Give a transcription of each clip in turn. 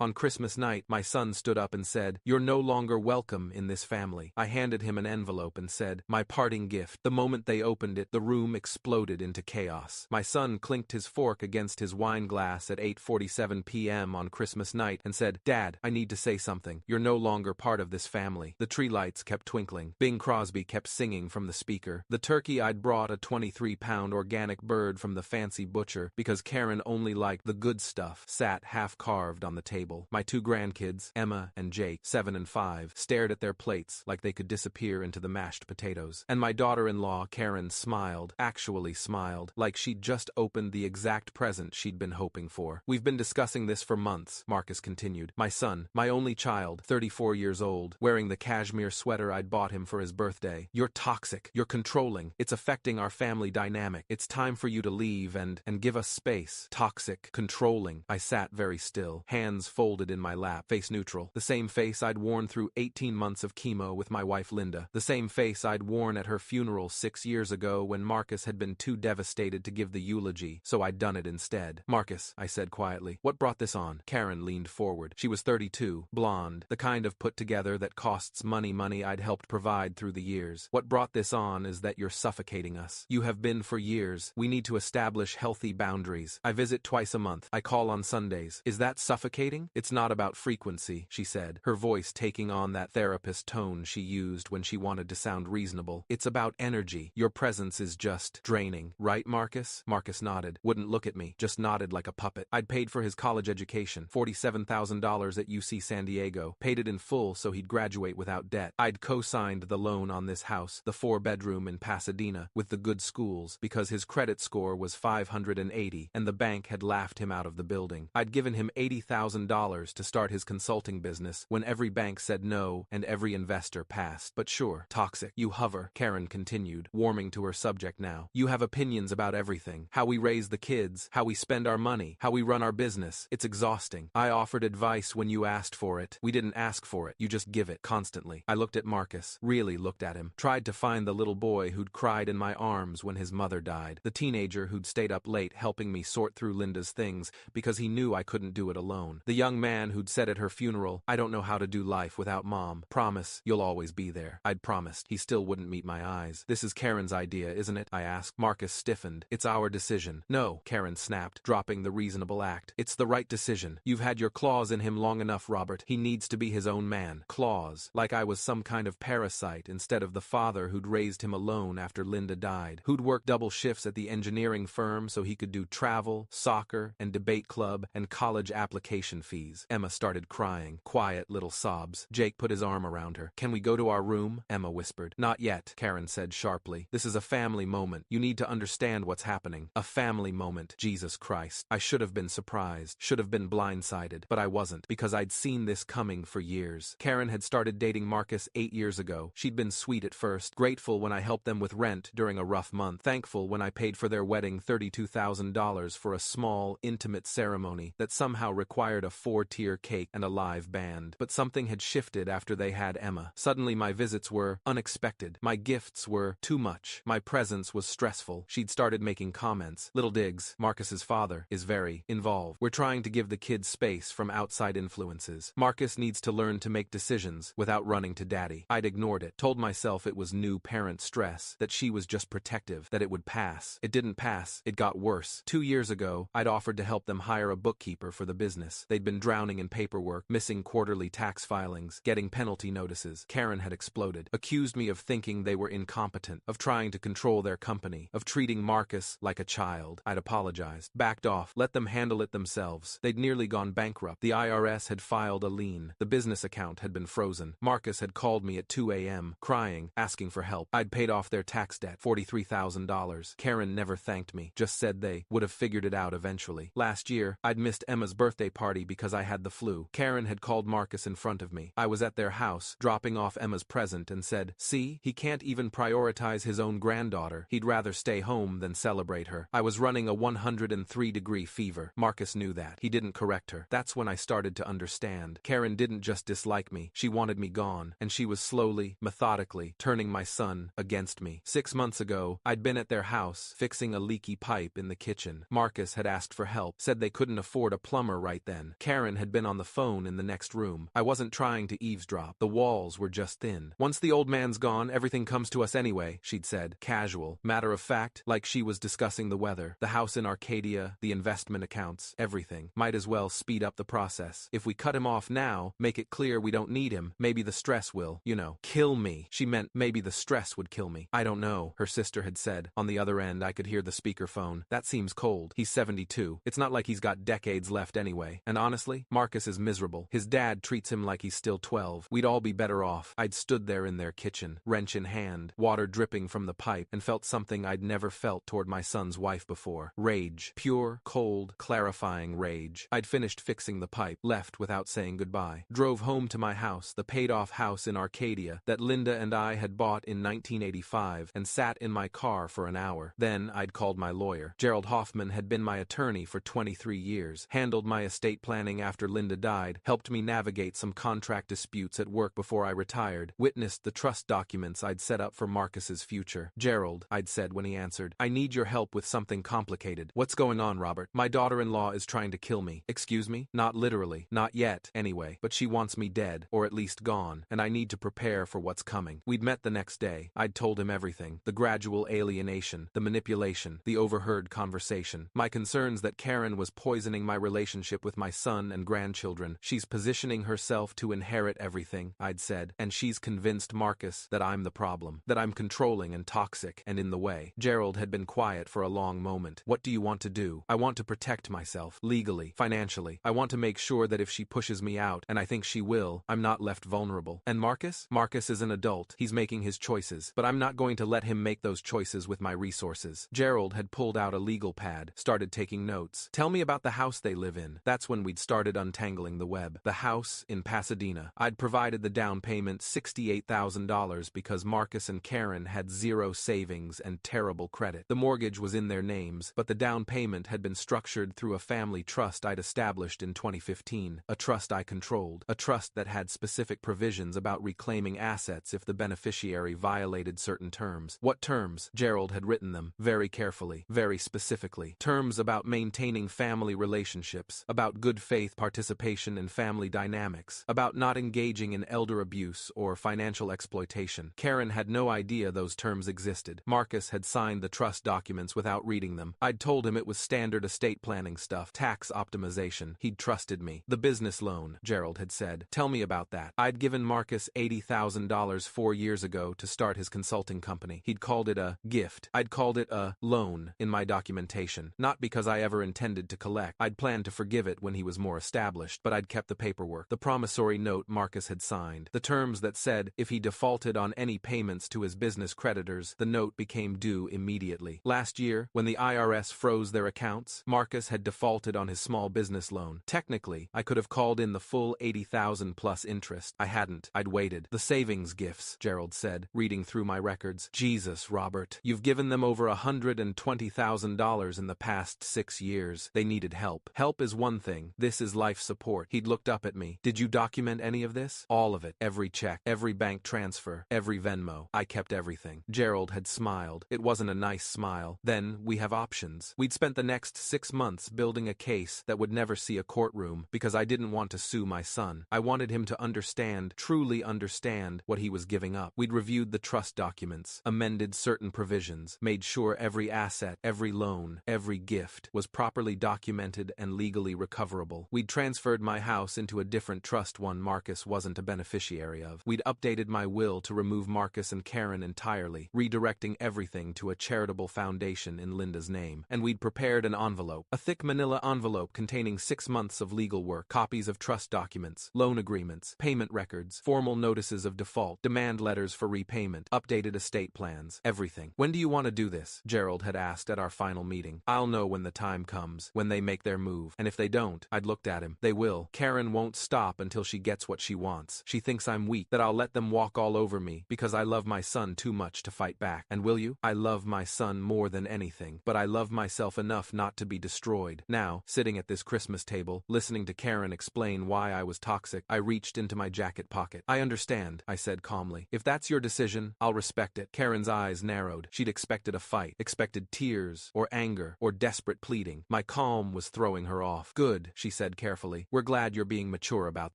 On Christmas night, my son stood up and said, "You're no longer welcome in this family." I handed him an envelope and said, "My parting gift." The moment they opened it, the room exploded into chaos. My son clinked his fork against his wine glass at 8:47 p.m. on Christmas night and said, "Dad, I need to say something. You're no longer part of this family." The tree lights kept twinkling. Bing Crosby kept singing from the speaker. The turkey I'd brought, a 23-pound organic bird from the fancy butcher because Karen only liked the good stuff, sat half-carved on the table. My two grandkids, Emma and Jake, 7 and 5, stared at their plates like they could disappear into the mashed potatoes. And my daughter-in-law, Karen, smiled, actually smiled, like she'd just opened the exact present she'd been hoping for. "We've been discussing this for months," Marcus continued. "My son, my only child, 34 years old, wearing the cashmere sweater I'd bought him for his birthday. You're toxic. You're controlling. It's affecting our family dynamic. It's time for you to leave and give us space." Toxic, controlling. I sat very still, hands folded in my lap, face neutral. The same face I'd worn through 18 months of chemo with my wife Linda. The same face I'd worn at her funeral 6 years ago when Marcus had been too devastated to give the eulogy, so I'd done it instead. "Marcus," I said quietly, "what brought this on?" Karen leaned forward. She was 32, blonde, the kind of put-together that costs money I'd helped provide through the years. "What brought this on is that you're suffocating us. You have been for years. We need to establish healthy boundaries. I visit twice a month. I call on Sundays. Is that suffocating?" "It's not about frequency," she said, her voice taking on that therapist tone she used when she wanted to sound reasonable. "It's about energy. Your presence is just draining. Right, Marcus?" Marcus nodded, wouldn't look at me, just nodded like a puppet. I'd paid for his college education, $47,000 at UC San Diego, paid it in full so he'd graduate without debt. I'd co-signed the loan on this house, the 4-bedroom in Pasadena, with the good schools, because his credit score was 580, and the bank had laughed him out of the building. I'd given him $80,000 to start his consulting business when every bank said no and every investor passed. "But sure, toxic. You hover," Karen continued, warming to her subject now. "You have opinions about everything. How we raise the kids, how we spend our money, how we run our business. It's exhausting. I offered advice when you asked for it. We didn't ask for it. You just give it, constantly." I looked at Marcus, really looked at him, tried to find the little boy who'd cried in my arms when his mother died, the teenager who'd stayed up late helping me sort through Linda's things because he knew I couldn't do it alone, the young man who'd said at her funeral, "I don't know how to do life without Mom. Promise, you'll always be there." I'd promised. He still wouldn't meet my eyes. "This is Karen's idea, isn't it?" I asked. Marcus stiffened. "It's our decision." "No," Karen snapped, dropping the reasonable act. "It's the right decision. You've had your claws in him long enough, Robert. He needs to be his own man." Claws. Like I was some kind of parasite instead of the father who'd raised him alone after Linda died, who'd worked double shifts at the engineering firm so he could do travel, soccer, and debate club, and college application fees. Emma started crying, quiet little sobs. Jake put his arm around her. "Can we go to our room?" Emma whispered. "Not yet," Karen said sharply. "This is a family moment. You need to understand what's happening." A family moment. Jesus Christ. I should have been surprised, should have been blindsided, but I wasn't, because I'd seen this coming for years. Karen had started dating Marcus 8 years ago. She'd been sweet at first, grateful when I helped them with rent during a rough month, thankful when I paid for their wedding $32,000 for a small, intimate ceremony that somehow required a 4-tier cake and a live band. But something had shifted after they had Emma. Suddenly my visits were unexpected. My gifts were too much. My presence was stressful. She'd started making comments, little digs. Marcus's father is very involved. We're trying to give the kids space from outside influences. Marcus needs to learn to make decisions without running to daddy. I'd ignored it, told myself it was new parent stress, that she was just protective, that it would pass. It didn't pass. It got worse. 2 years ago, I'd offered to help them hire a bookkeeper for the business. They'd been drowning in paperwork, missing quarterly tax filings, getting penalty notices. Karen had exploded, accused me of thinking they were incompetent, of trying to control their company, of treating Marcus like a child. I'd apologized, backed off, let them handle it themselves. They'd nearly gone bankrupt. The IRS had filed a lien. The business account had been frozen. Marcus had called me at 2 a.m., crying, asking for help. I'd paid off their tax debt, $43,000. Karen never thanked me, just said they would have figured it out eventually. Last year, I'd missed Emma's birthday party because I had the flu. Karen had called Marcus in front of me. I was at their house, dropping off Emma's present, and said, "See, he can't even prioritize his own granddaughter. He'd rather stay home than celebrate her." I was running a 103-degree fever. Marcus knew that. He didn't correct her. That's when I started to understand. Karen didn't just dislike me. She wanted me gone, and she was slowly, methodically, turning my son against me. 6 months ago, I'd been at their house, fixing a leaky pipe in the kitchen. Marcus had asked for help, said they couldn't afford a plumber right then. Karen had been on the phone in the next room. I wasn't trying to eavesdrop. The walls were just thin. Once the old man's gone, everything comes to us anyway, she'd said, casual, matter of fact, like she was discussing the weather, the house in Arcadia, the investment accounts, everything. Might as well speed up the process. If we cut him off now, make it clear we don't need him, maybe the stress will, kill me. She meant maybe the stress would kill me. I don't know, her sister had said. On the other end, I could hear the speakerphone. That seems cold. He's 72. It's not like he's got decades left anyway. And honestly, Marcus is miserable. His dad treats him like he's still 12. We'd all be better off. I'd stood there in their kitchen, wrench in hand, water dripping from the pipe, and felt something I'd never felt toward my son's wife before. Rage. Pure, cold, clarifying rage. I'd finished fixing the pipe, left without saying goodbye. Drove home to my house, the paid-off house in Arcadia that Linda and I had bought in 1985, and sat in my car for an hour. Then I'd called my lawyer. Gerald Hoffman had been my attorney for 23 years, handled my estate planning after Linda died, helped me navigate some contract disputes at work before I retired, witnessed the trust documents I'd set up for Marcus's future. Gerald, I'd said when he answered, I need your help with something complicated. What's going on, Robert? My daughter-in-law is trying to kill me. Excuse me? Not literally. Not yet, anyway. But she wants me dead, or at least gone, and I need to prepare for what's coming. We'd met the next day. I'd told him everything. The gradual alienation, the manipulation, the overheard conversation. My concerns that Karen was poisoning my relationship with my son and grandchildren. She's positioning herself to inherit everything, I'd said, and she's convinced Marcus that I'm the problem, that I'm controlling and toxic and in the way. Gerald had been quiet for a long moment. What do you want to do? I want to protect myself, legally, financially. I want to make sure that if she pushes me out, and I think she will, I'm not left vulnerable. And Marcus? Marcus is an adult. He's making his choices, but I'm not going to let him make those choices with my resources. Gerald had pulled out a legal pad, started taking notes. Tell me about the house they live in. That's when we'd started untangling the web. The house in Pasadena. I'd provided the down payment $68,000 because Marcus and Karen had zero savings and terrible credit. The mortgage was in their names, but the down payment had been structured through a family trust I'd established in 2015, a trust I controlled, a trust that had specific provisions about reclaiming assets if the beneficiary violated certain terms. What terms? Gerald had written them, very carefully, very specifically. Terms about maintaining family relationships, about good faith participation in family dynamics, about not engaging in elder abuse or financial exploitation. Karen had no idea those terms existed. Marcus had signed the trust documents without reading them. I'd told him it was standard estate planning stuff, tax optimization. He'd trusted me. The business loan, Gerald had said. Tell me about that. I'd given Marcus $80,000 4 years ago to start his consulting company. He'd called it a gift. I'd called it a loan in my documentation. Not because I ever intended to collect. I'd planned to forgive it when he was more established, but I'd kept the paperwork. The promissory note Marcus had signed. The terms that said if he defaulted on any payments to his business creditors, the note became due immediately. Last year, when the IRS froze their accounts, Marcus had defaulted on his small business loan. Technically, I could have called in the full $80,000 plus interest. I hadn't. I'd waited. The savings gifts, Gerald said, reading through my records. Jesus, Robert. You've given them over $120,000 in the past 6 years. They needed help. Help is one thing. This is life support. He'd looked up at me. Did you document any of this? All of it. Every check. Every bank transfer. Every Venmo. I kept everything. Gerald had smiled. It wasn't a nice smile. Then, we have options. We'd spent the next 6 months building a case that would never see a courtroom because I didn't want to sue my son. I wanted him to understand, truly understand, what he was giving up. We'd reviewed the trust documents, amended certain provisions, made sure every asset, every loan, every gift was properly documented and legally recoverable. We'd transferred my house into a different trust one Marcus wasn't a beneficiary of. We'd updated my will to remove Marcus and Karen entirely, redirecting everything to a charitable foundation in Linda's name. And we'd prepared an envelope, a thick manila envelope containing 6 months of legal work, copies of trust documents, loan agreements, payment records, formal notices of default, demand letters for repayment, updated estate plans, everything. When do you want to do this? Gerald had asked at our final meeting. I'll know when the time comes, when they make their move. And if they don't, I'd looked at him. They will. Karen won't stop until she gets what she wants. She thinks I'm weak, that I'll let them walk all over me because I love my son too much to fight back. And will you? I love my son more than anything, but I love myself enough not to be destroyed. Now, sitting at this Christmas table, listening to Karen explain why I was toxic, I reached into my jacket pocket. I understand, I said calmly. If that's your decision, I'll respect it. Karen's eyes narrowed. She'd expected a fight, expected tears, or anger, or desperate pleading. My calm was throwing her off. Good, she said carefully. We're glad you're being mature about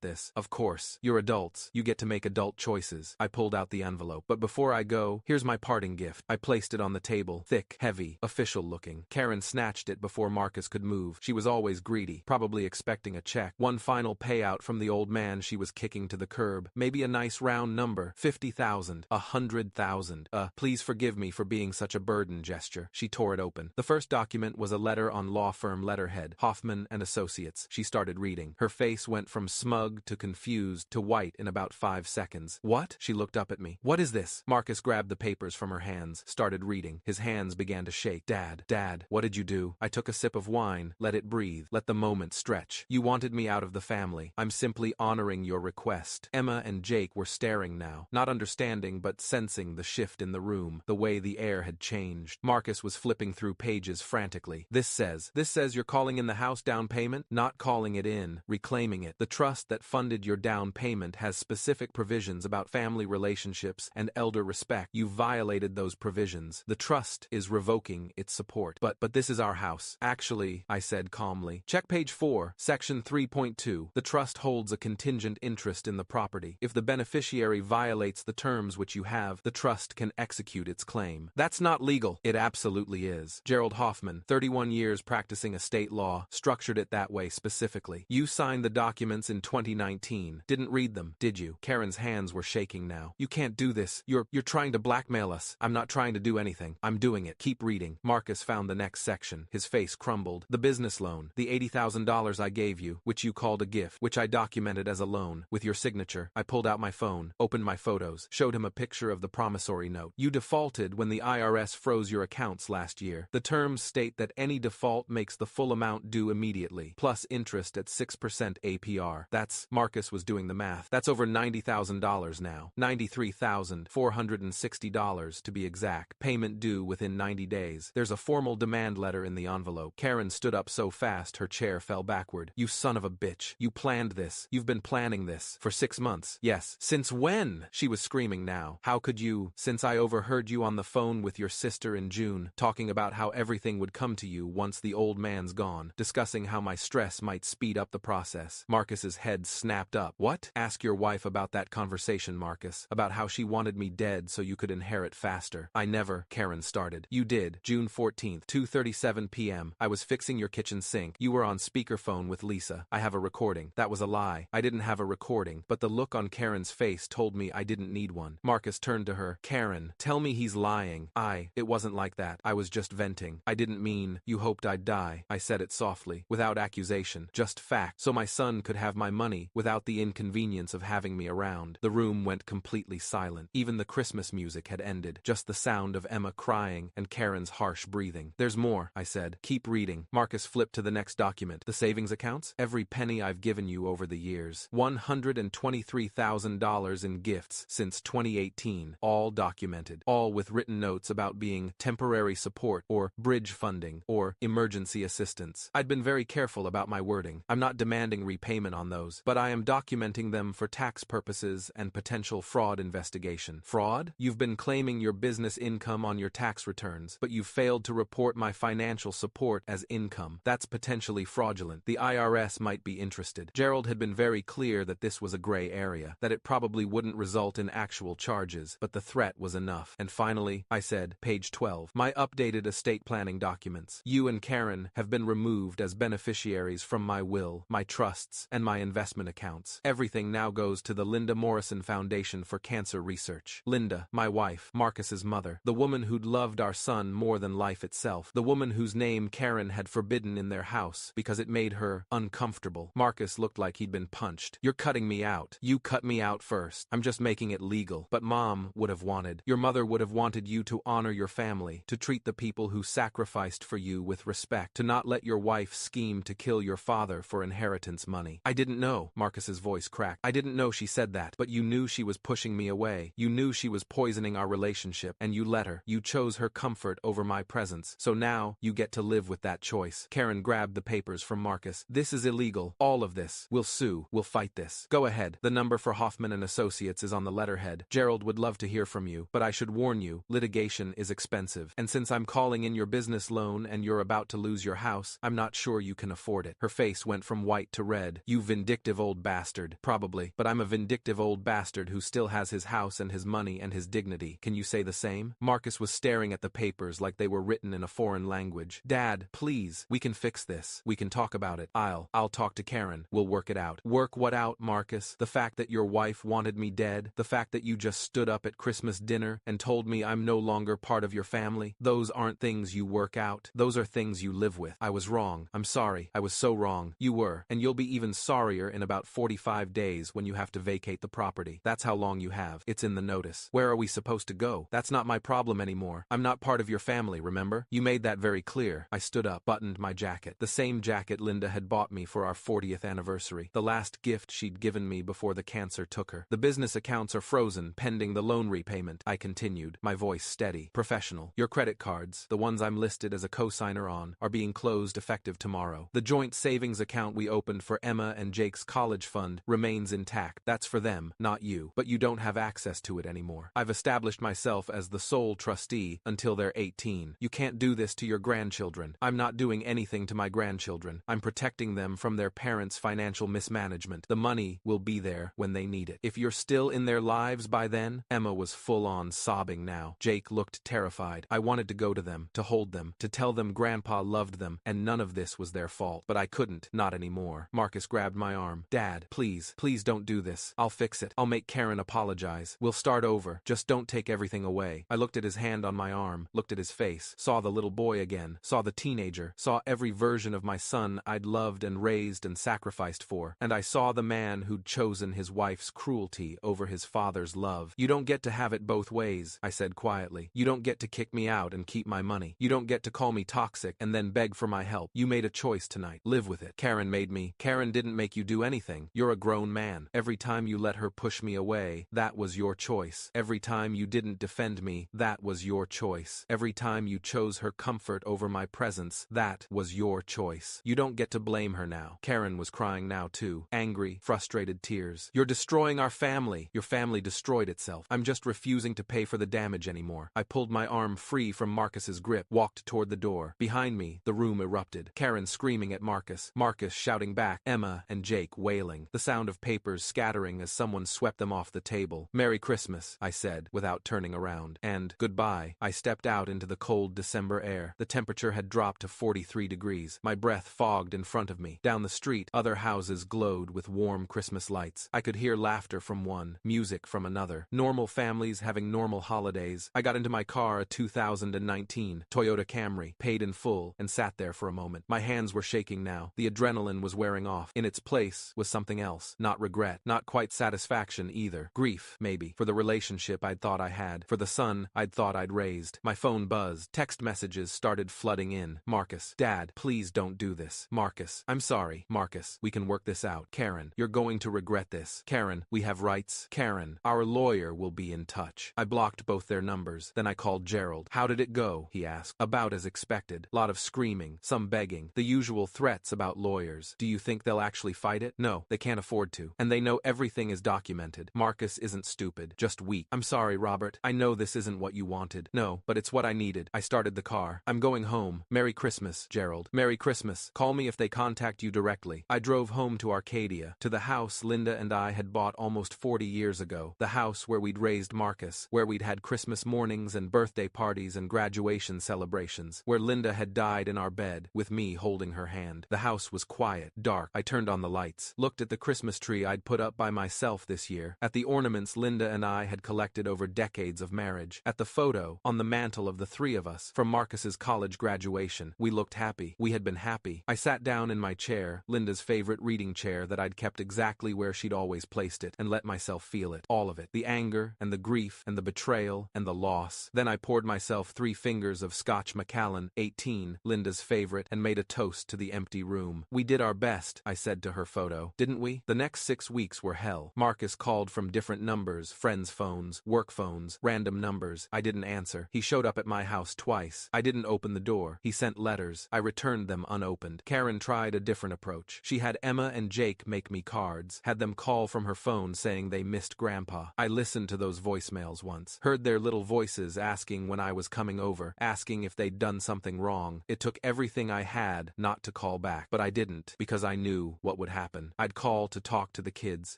this. Of course, you're adults. You get to make adult choices. I pulled out the envelope. But before I go, here's my parting gift. I placed it on the table. Thick, heavy, official looking. Karen snatched it before Marcus could move. She was always greedy, probably expecting a check. One final payout from the old man she was kicking to the curb. Maybe a nice round number. 50,000. 100,000. Please forgive me for being such a burden gesture. She tore it open. The first document was a letter on law firm letterhead. Hoffman and Associates. She started reading. Her face went from smug to confused to white in about 5 seconds. What? She looked up at me. What is this? Marcus grabbed the papers from her hands, started reading. His hands began to shake. Dad, what did you do? I took a sip of wine. Let it breathe. Let the moment stretch. You wanted me out of the family. I'm simply honoring your request. Emma and Jake were staring now, not understanding but sensing the shift in the room, the way the air had changed. Marcus was flipping through pages frantically. This says you're calling in the house down payment? Not calling it in, reclaiming it. The trust that funded your down payment has specific provisions about family relationships and elder respect. You violated those provisions. The trust is revoking its support. But this is our house. Actually, I said calmly. Check page 4, section 3.2. The trust holds a contingent interest in the property. If the beneficiary violates the terms which you have, the trust can execute its claim. That's not legal. It absolutely is. Gerald Hoffman, 31 years practicing estate law, structured it that way specifically. You signed the documents in 2019. Didn't read them, did you? Karen's hands were shaking now. You can't do this. You're trying to blackmail us. I'm not trying to do anything. I'm doing it. Keep reading. Marcus found the next section. His face crumbled. The business loan. The $80,000 I gave you, which you called a gift, which I documented as a loan, with your signature. I pulled out my phone, opened my photos, showed him a picture of the promissory note. You defaulted when the IRS froze your accounts last year. The terms state that any default makes the full amount due immediately, plus interest at 6% APR. Marcus was doing the math. That's over $90,000 now. $93,460 to be exact. Payment due within 90 days. There's a formal demand letter in the envelope. Karen stood up so fast her chair fell backward. You son of a bitch. You planned this. You've been planning this for 6 months. Yes. Since when? She was screaming now. How could you? Since I overheard you on the phone with your sister in June, talking about how everything would come to you once the old man's gone, discussing how my stress might speed up the process. Marcus's head snapped up. What? Ask your wife about that conversation, Marcus. About how she wanted me dead so you could inherit faster. I never, Karen started. You did. June 14th, 2:37 p.m. I was fixing your kitchen sink. You were on speakerphone with Lisa. I have a recording. That was a lie. I didn't have a recording, but the look on Karen's face told me I didn't need one. Marcus turned to her. Karen, tell me he's lying. It wasn't like that. I was just venting. I didn't mean, you hoped I'd die. I said it softly, without accusation, just fact, so my son could have my money without the inconvenience of having me around. The room went completely silent. Even the Christmas music had ended. Just the sound of Emma crying and Karen's harsh breathing. There's more, I said. Keep reading. Marcus flipped to the next document. The savings accounts? Every penny I've given you over the years. $123,000 in gifts since 2018. All documented. All with written notes about being temporary support or bridge funding or emergency assistance. I'd been very careful about my wording. I'm not demanding repayment on those, but I am documenting them for tax purposes and potential fraud investigation. Fraud? You've been claiming your business income on your tax returns, but you've failed to report my financial support as income. That's potentially fraudulent. The IRS might be interested. Gerald had been very clear that this was a gray area, that it probably wouldn't result in actual charges, but the threat was enough. And finally, I said, page 12, my updated estate planning documents. You and Karen have been removed as beneficiaries from my will, my trusts, and my investment accounts. Everything now goes to the Linda Morrison Foundation for Cancer Research. Linda, my wife, Marcus's mother, the woman who'd loved our son more than life itself, the woman whose name Karen had forbidden in their house because it made her uncomfortable. Marcus looked like he'd been punched. You're cutting me out. You cut me out first. I'm just making it legal. But Mom would have wanted, your mother would have wanted you to honor your family, to treat the people who sacrificed for you with respect, to not let your wife scheme to kill your father for inheritance money. I didn't know, Marcus's voice cracked. I didn't know she said that, but you knew she was pushing me away. You knew she was poisoning our relationship, and you let her. You chose her comfort over my presence. So now, you get to live with that choice. Karen grabbed the papers from Marcus. This is illegal. All of this. We'll sue. We'll fight this. Go ahead. The number for Hoffman and Associates is on the letterhead. Gerald would love to hear from you, but I should warn you, litigation is expensive. And since I'm calling in your business loan and you're about to lose your house, I'm not sure you can afford it. Her face went from white to red. You vindictive old bastard. Probably, but I'm a vindictive old bastard who still has his house and his money and his dignity. Can you say the same? Marcus was staring at the papers like they were written in a foreign language. Dad, please, we can fix this. We can talk about it. I'll talk to Karen. We'll work it out. Work what out, Marcus? The fact that your wife wanted me dead? The fact that you just stood up at Christmas dinner and told me I'm no longer part of your family? Those aren't things you work out. Those are things you live with. I was wrong. I'm sorry. I was so wrong. You were. And you'll be even sorrier in about 45 days when you have to vacate the property. That's how long you have. It's in the notice. Where are we supposed to go? That's not my problem anymore. I'm not part of your family, remember? You made that very clear. I stood up, buttoned my jacket. The same jacket Linda had bought me for our 40th anniversary. The last gift she'd given me before the cancer took her. The business accounts are frozen, pending the loan repayment. I continued, my voice steady, professional. Your credit cards, the ones I'm listed as a co-signer on, are being closed effective tomorrow. The joint savings account we opened for Emma and Jake's college fund remains intact. That's for them, not you. But you don't have access to it anymore. I've established myself as the sole trustee until they're 18. You can't do this to your grandchildren. I'm not doing anything to my grandchildren. I'm protecting them from their parents' financial mismanagement. The money will be there when they need it. If you're still in their lives by then, Emma was full-on sobbing now. Jake looked terrified. I wanted to go to them, to hold them, to tell them Grandpa loved them, and none of this was their fault. But I couldn't, not anymore. Marcus grabbed my arm. Dad, please don't do this. I'll fix it. I'll make Karen apologize. We'll start over. Just don't take everything away. I looked at his hand on my arm, looked at his face, saw the little boy again, saw the teenager, saw every version of my son I'd loved and raised and sacrificed for, and I saw the man who'd chosen his wife's cruelty over his father's love. You don't get to have it both ways, I said quietly. You don't get to kick me out and keep my money. You don't get to call me toxic and then beg for my help. You made a choice tonight. Live with it. Karen made me. Karen didn't make you do anything. You're a grown man. Every time you let her push me away, that was your choice. Every time you didn't defend me, that was your choice. Every time you chose her comfort over my presence, that was your choice. You don't get to blame her now. Karen was crying now too. Angry, frustrated tears. You're destroying our family. Your family destroyed itself. I'm just refusing to pay for the damage anymore. I pulled my arm free from Marcus's grip, walked toward the door. Behind me, the room erupted. Karen screaming at Marcus. Marcus shouting back. Emma and Jake wailing. The sound of papers scattering as someone swept them off the table. Merry Christmas, I said, without turning around. And goodbye. I stepped out into the cold December air. The temperature had dropped to 43 degrees. My breath fogged in front of me. Down the street, other houses glowed with warm Christmas lights. I could hear laughter from one, music from another. Normal families having normal holidays. I got into my car, a 2019 Toyota Camry, paid in full, and sat there for a moment. My hands were shaking now. The adrenaline was wearing off. In its place was something else. Not regret. Not quite satisfaction either. Grief, maybe, for the relationship I'd thought I had. For the son I'd thought I'd raised. My phone buzzed. Text messages started flooding in. Marcus. Dad, please don't do this. Marcus. I'm sorry. Marcus. We can work this out. Karen. You're going to regret this. Karen. We have rights. Karen. Our lawyer will be in touch. I blocked both their numbers. Then I called Gerald. How did it go? He asked. About as expected. Lot of screaming. Some begging. The usual threats about lawyers. Do you think they'll actually fight it? No, they can't afford to. And they know everything is documented. Marcus isn't stupid. Just weak. I'm sorry, Robert. I know this isn't what you wanted. No, but it's what I needed. I started the car. I'm going home. Merry Christmas, Gerald. Merry Christmas. Call me if they contact you directly. I drove home to Arcadia, to the house Linda and I had bought almost 40 years ago. The house where we'd raised Marcus, where we'd had Christmas mornings and birthday parties and graduation celebrations, where Linda had died in our bed, with me holding her hand. The house was quiet, dark. I turned on the lights, looked at the Christmas tree I'd put up by myself this year, at the ornaments Linda and I had collected over decades of marriage, at the photo on the mantle of the three of us from Marcus's college graduation. We looked happy. We had been happy. I sat down in my chair, Linda's favorite reading chair that I'd kept exactly where she'd always placed it, and let myself feel it. All of it. The anger, and the grief, and the betrayal, and the loss. Then I poured myself 3 fingers of Scotch Macallan, 18, Linda's favorite, and made a toast to the empty room. We did our best, I said to her photo. Didn't we? The next 6 weeks were hell. Marcus called from different numbers, friends' phones, work phones, random numbers. I didn't answer. He showed up at my house twice. I didn't open the door. He sent letters. I returned them unopened. Karen tried a different approach. She had Emma and Jake make me cards, had them call from her phone saying they missed Grandpa. I listened to those voicemails once, heard their little voices asking when I was coming over, asking if they'd done something wrong. It took everything I had not to call back. back, but I didn't, because I knew what would happen. I'd call to talk to the kids.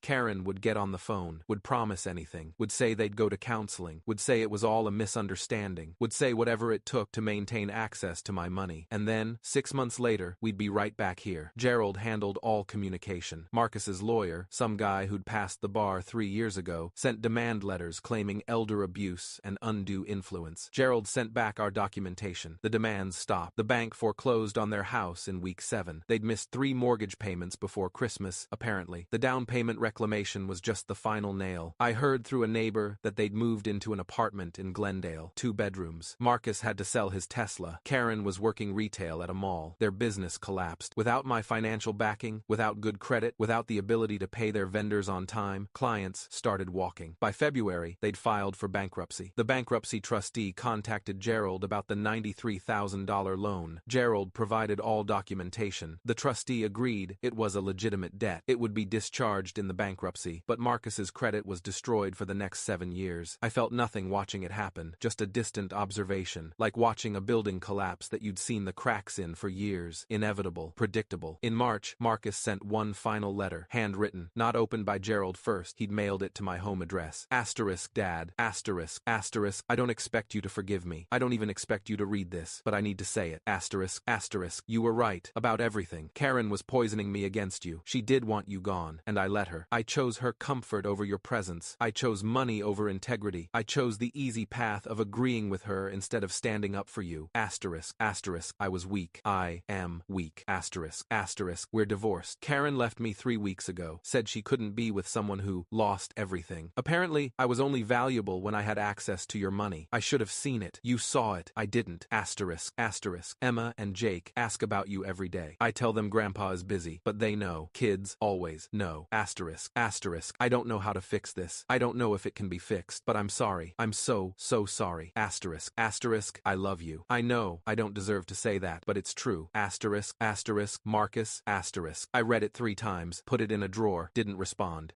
Karen would get on the phone, would promise anything, would say they'd go to counseling, would say it was all a misunderstanding, would say whatever it took to maintain access to my money. And then, 6 months later, we'd be right back here. Gerald handled all communication. Marcus's lawyer, some guy who'd passed the bar 3 years ago, sent demand letters claiming elder abuse and undue influence. Gerald sent back our documentation. The demands stopped. The bank foreclosed on their house in week 7. They'd missed 3 mortgage payments before Christmas, apparently. The down payment reclamation was just the final nail. I heard through a neighbor that they'd moved into an apartment in Glendale, 2 bedrooms. Marcus had to sell his Tesla. Karen was working retail at a mall. Their business collapsed. Without my financial backing, without good credit, without the ability to pay their vendors on time, clients started walking. By February, they'd filed for bankruptcy. The bankruptcy trustee contacted Gerald about the $93,000 loan. Gerald provided all documentation. The trustee agreed it was a legitimate debt. It would be discharged in the bankruptcy, but Marcus's credit was destroyed for the next 7 years. I felt nothing watching it happen, just a distant observation, like watching a building collapse that you'd seen the cracks in for years. Inevitable, predictable. In March, Marcus sent one final letter, handwritten, not opened by Gerald first. He'd mailed it to my home address. Asterisk, Dad. Asterisk. Asterisk. I don't expect you to forgive me. I don't even expect you to read this, but I need to say it. Asterisk. Asterisk. You were right about everything. Karen was poisoning me against you. She did want you gone, and I let her. I chose her comfort over your presence. I chose money over integrity. I chose the easy path of agreeing with her instead of standing up for you. Asterisk. Asterisk. I was weak. I am weak. Asterisk. Asterisk. We're divorced. Karen left me 3 weeks ago. Said she couldn't be with someone who lost everything. Apparently, I was only valuable when I had access to your money. I should have seen it. You saw it. I didn't. Asterisk. Asterisk. Emma and Jake ask about you every day. I tell them Grandpa is busy, but they know. Kids always know. Asterisk. Asterisk. I don't know how to fix this. I don't know if it can be fixed, but I'm sorry. I'm so sorry. Asterisk. Asterisk. I love you. I know I don't deserve to say that, but it's true. Asterisk. Asterisk. Marcus. Asterisk. I read it 3 times, put it in a drawer, didn't respond.